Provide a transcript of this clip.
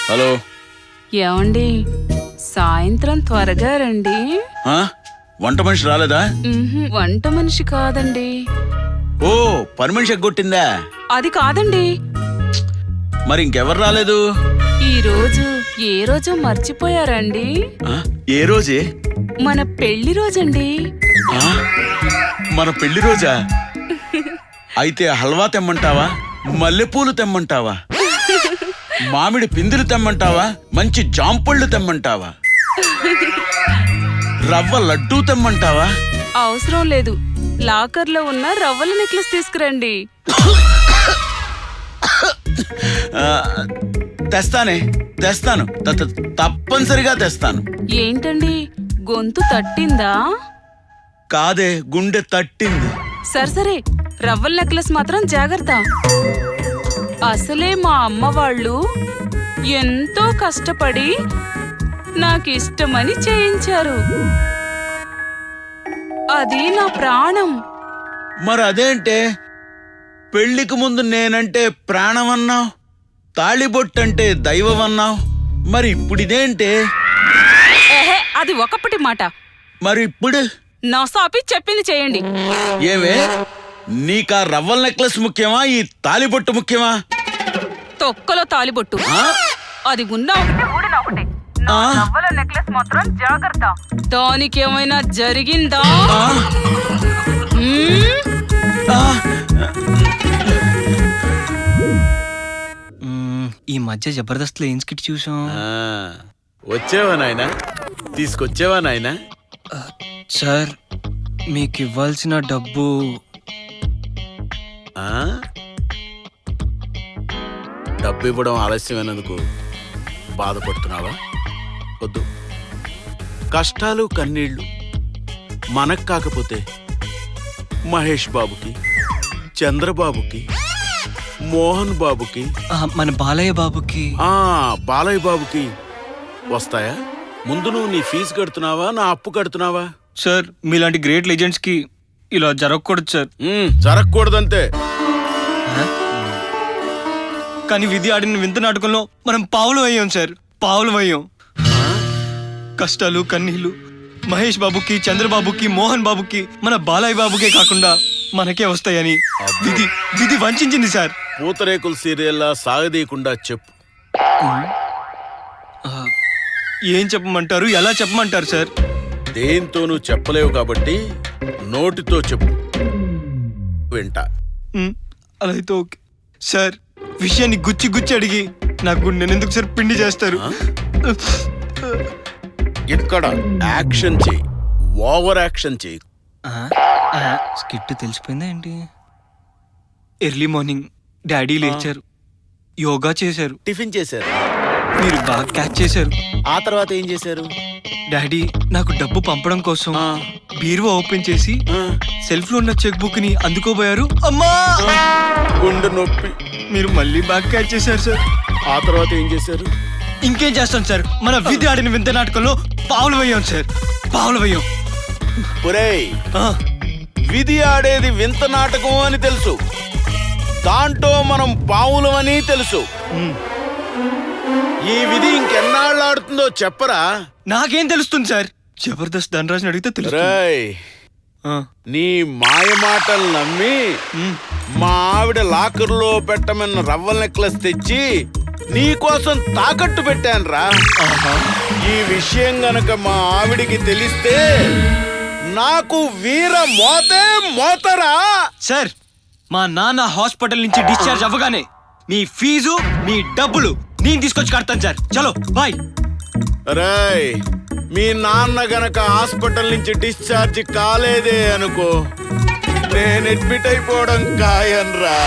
Hello. ఏమండి సాయంత్రం త్వరగా రండి. వంట మనిషి రాలేదా? వంట మనిషి కాదండి. ఓ, పని మనిషి ఎగ్గొట్టిందా? అది కాదండి. మరి ఇంకెవరు రాలేదు? ఈ రోజు ఏ రోజో మర్చిపోయారండి? ఏ రోజే? మన పెళ్లి రోజండి. మన పెళ్లి రోజా? అయితే హల్వా తెమ్మంటావా, మల్లెపూలు తెమ్మంటావా, మామిడి పిందులు తెమ్మంటావా, మంచి జాంపళ్ళు తెమ్మంటావా, రవ్వ లడ్డూ తెమ్మంటావా? అవసరం లేదు, లాకర్లో ఉన్న రవ్వల నెక్లెస్ తీసుకురండి. తెస్తాను, తప్పనిసరిగా తెస్తాను. ఏంటండి గొంతు తట్టిందా? కాదే, గుండె తట్టింది. సరే రవ్వల నెక్లెస్ మాత్రం జాగ్రత్త. అసలే మా అమ్మ వాళ్ళు ఎంతో కష్టపడి నాకిష్టమని చేయించారు. అది నా ప్రాణం. మరి అదేంటే పెళ్లికి ముందు నేనంటే ప్రాణం అన్నావు, తాళిబొట్టంటే దైవం అన్నావు, మరి ఇప్పుడిదేంటే? అది ఒకప్పటి మాట. మరి ఇప్పుడు నా సాపి చెప్పింది చేయండి. ఏవే, నీకా రవ్వల నెక్లెస్ ముఖ్యమా, ఈ తాళిబొట్టు ముఖ్యమా? తొక్కలో తాలిబొట్టు అది ఉన్నా ఒకటే, ఊడినా ఒకటే. నా రవ్వల నెక్లెస్ మాత్రం జాగ్రత్త. దానికేమైనా జరిగిందా? ఈ మధ్య జబర్దస్త్ లో ఏం స్కిట్ చూసాం? వచ్చేవా నాయనా, తీసుకొచ్చేవా నాయనా? సార్, మీకు ఇవ్వాల్సిన డబ్బు. డబ్బు ఇవ్వడం ఆలస్యమైనందుకు బాధపడుతున్నావా? వద్దు, కష్టాలు కన్నీళ్లు మనకు కాకపోతే మహేష్ బాబుకి, చంద్రబాబుకి, మోహన్ బాబుకి, మన బాలయ్య బాబుకి. బాలయ్య బాబుకి వస్తాయా? ముందు నువ్వు నీ ఫీజు కడుతున్నావా, నా అప్పు కడుతున్నావా? సార్, మీలాంటి గ్రేట్ లెజెండ్స్ కి ఇలా జరగకూడదు సార్. జరగకూడదంతే. కానీ విధి ఆడిన వింత నాటకంలో మనం పావులు అయ్యాం సార్, పావులు అయ్యాం. కష్టాలు కన్నీళ్లు మహేష్ బాబుకి, చంద్రబాబుకి, మోహన్ బాబుకి, మన బాలయ్య బాబుకే కాకుండా మనకే వస్తాయని విధి వంచింది సార్. పూతరేకుల సీరియల్లా సాగదీయకుండా చెప్పు. ఏం చెప్పమంటారు, ఎలా చెప్పమంటారు సార్? దేంతోనూ చెప్పలేవు కాబట్టి నోటితో చెప్పు, వింటా. అలా అయితే ఓకే సార్. విషయాన్ని గుచ్చి గుచ్చి అడిగి నాకు గుండెని ఎందుకు సార్ పిండి చేస్తారు? ఇక్కడ యాక్షన్ చెయ్యి, ఓవర్ యాక్షన్ చెయ్యి. స్కిట్ తెలిసిపోయిందా ఏంటి? ఎర్లీ మార్నింగ్ డాడీ లేచారు, యోగా చేశారు, టిఫిన్ చేశారు, మీరు బాగా క్యాచ్ చేశారు. ఆ తర్వాత ఏం చేశారు? డాడీ నాకు డబ్బు పంపడం కోసం బీరువా ఓపెన్ చేసి సెల్ఫ్ లో ఉన్న చెక్ బుక్ ని అందుకోబోయారు. అమ్మా, గుండె నొప్పి. మీరు మళ్ళీ బాగా క్యాచ్ చేశారు సార్. ఆ తర్వాత ఏం చేశారు? ఇంకేం చేస్తాం సార్, మన విధి ఆడిన వింత నాటకంలో పావులు వేయం సార్, పావులు వేయం. ఒరేయ్, విధి ఆడేది వింత నాటకం అని తెలుసు, దాంట్లో మనం పావులం అని తెలుసు. ఈ విధి ఇంకెన్నాళ్ళు ఆడుతుందో చెప్పరా? నాకేం తెలుస్తుంది సార్, జబర్దస్త్ ధనరాజుని అడిగితే తెలుసు. నీ మాయ మాటలు నమ్మి మా ఆవిడ లాకర్లో పెట్టమన్న రవ్వల నెక్లెస్ తెచ్చి నీకోసం తాకట్టు పెట్టానురా. ఈ విషయం గనక మా ఆవిడికి తెలిస్తే నాకు వీర మోతే మోతరా. సార్, మా నాన్న హాస్పిటల్ నుంచి డిశ్చార్జ్ అవ్వగానే మీ ఫీజు, మీ డబ్బులు నేను తీసుకొచ్చి కడతాను సార్. చలో బాయ్. రేయ్, మీ నాన్న గనక హాస్పిటల్ నుంచి డిశ్చార్జ్ కాలేదే అనుకో, నేను అడ్మిట్ అయిపోవడం ఖాయంరా.